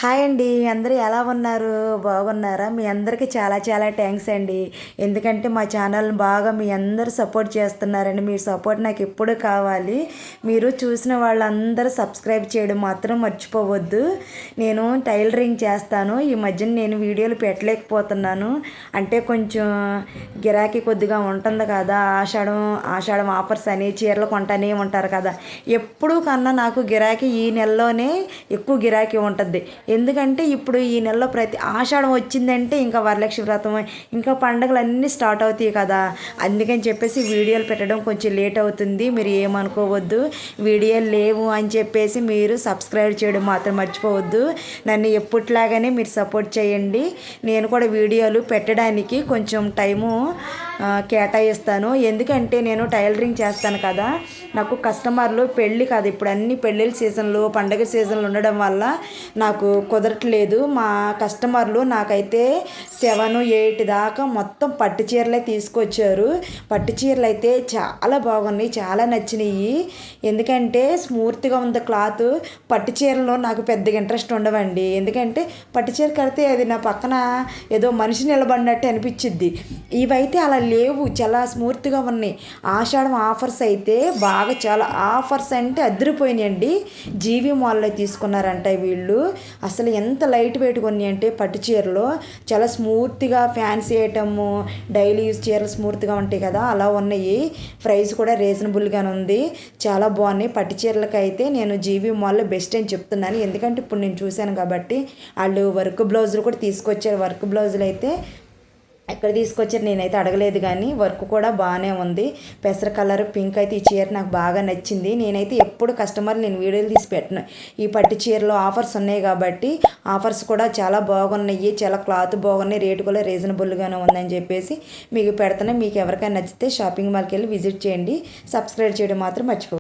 Hi అండి, అందరూ ఎలా ఉన్నారు? బాగున్నారా? మీ అందరికీ చాలా చాలా థ్యాంక్స్ అండి. ఎందుకంటే మా ఛానల్ని బాగా మీ అందరూ సపోర్ట్ చేస్తున్నారండి. మీ సపోర్ట్ నాకు ఎప్పుడు కావాలి. మీరు చూసిన వాళ్ళందరూ సబ్స్క్రైబ్ చేయడం మాత్రం మర్చిపోవద్దు. నేను టైలరింగ్ చేస్తాను. ఈ మధ్యన నేను వీడియోలు పెట్టలేకపోతున్నాను. అంటే కొంచెం గిరాకీ కొద్దిగా ఉంటుంది కదా, ఆషాఢం ఆఫర్స్ అని చీరలు కొంటానే ఉంటారు కదా. ఎప్పుడు కన్నా నాకు గిరాకీ ఈ నెలలోనే ఎక్కువ గిరాకీ ఉంటుంది. ఎందుకంటే ఇప్పుడు ఈ నెలలో ప్రతి ఆషాఢం వచ్చిందంటే ఇంకా వరలక్ష్మి వ్రతం, ఇంకా పండుగలు అన్నీ స్టార్ట్ అవుతాయి కదా. అందుకని చెప్పేసి వీడియోలు పెట్టడం కొంచెం లేట్ అవుతుంది. మీరు ఏమనుకోవద్దు. వీడియోలు లేవు అని చెప్పేసి మీరు సబ్స్క్రైబ్ చేయడం మాత్రం మర్చిపోవద్దు. నన్ను ఎప్పటిలాగానే మీరు సపోర్ట్ చేయండి. నేను కూడా వీడియోలు పెట్టడానికి కొంచెం టైము కేటాయిస్తాను. ఎందుకంటే నేను టైలరింగ్ చేస్తాను కదా, నాకు కస్టమర్లు పెళ్ళి కాదు, ఇప్పుడు అన్ని పెళ్ళిళ్ళ సీజన్లు పండగ సీజన్లు ఉండడం వల్ల నాకు కుదరట్లేదు. మా కస్టమర్లు నాకైతే 7-8 దాకా మొత్తం పట్టు చీరలే తీసుకొచ్చారు. పట్టు చీరలు అయితే చాలా బాగున్నాయి, చాలా నచ్చినాయి. ఎందుకంటే స్మూత్గా ఉంది క్లాత్. పట్టు చీరలో నాకు పెద్దగా ఇంట్రెస్ట్ ఉండవండి. ఎందుకంటే పట్టు చీర కడితే అది నా పక్కన ఏదో మనిషి నిలబడినట్టు అనిపించిద్ది. ఇవైతే అలా లేవు, చాలా స్మూత్గా ఉన్నాయి. ఆషాఢం ఆఫర్స్ అయితే బాగా చాలా ఆఫర్స్ అంటే అదిరిపోయినాయండి. జీవి మాల్లో తీసుకున్నారంట వీళ్ళు. అసలు ఎంత లైట్ వెయిట్గా ఉన్నాయి అంటే పట్టు చీరలు చాలా స్మూత్గా, ఫ్యాన్సీ ఐటమ్, డైలీ యూజ్ చీరలు స్మూత్గా ఉంటాయి కదా, అలా ఉన్నాయి. ప్రైస్ కూడా రీజనబుల్గానే ఉంది. చాలా బాగున్నాయి. పట్టు చీరలకి అయితే నేను జీవి మాల్లో బెస్ట్ అని చెప్తున్నాను. ఎందుకంటే ఇప్పుడు నేను చూశాను కాబట్టి. వాళ్ళు వర్క్ బ్లౌజులు కూడా తీసుకొచ్చారు. వర్క్ బ్లౌజులు అయితే ఎక్కడ తీసుకొచ్చారు నేనైతే అడగలేదు, కానీ వర్క్ కూడా బాగానే ఉంది. పెసర కలర్ పింక్ అయితే ఈ చీర నాకు బాగా నచ్చింది. నేనైతే ఎప్పుడు నేను వీడియోలు తీసి పెట్టను. ఈ పట్టు చీరలో ఆఫర్స్ ఉన్నాయి కాబట్టి ఆఫర్స్ కూడా చాలా బాగున్నాయి. చాలా క్లాత్ బాగున్నాయి, రేటు కూడా రీజనబుల్గానే ఉందని చెప్పేసి మీకు పెడుతున్నాను. మీకు ఎవరికైనా నచ్చితే షాపింగ్ మాల్కి వెళ్ళి విజిట్ చేయండి. సబ్స్క్రైబ్ చేయడం మాత్రం మర్చిపోండి.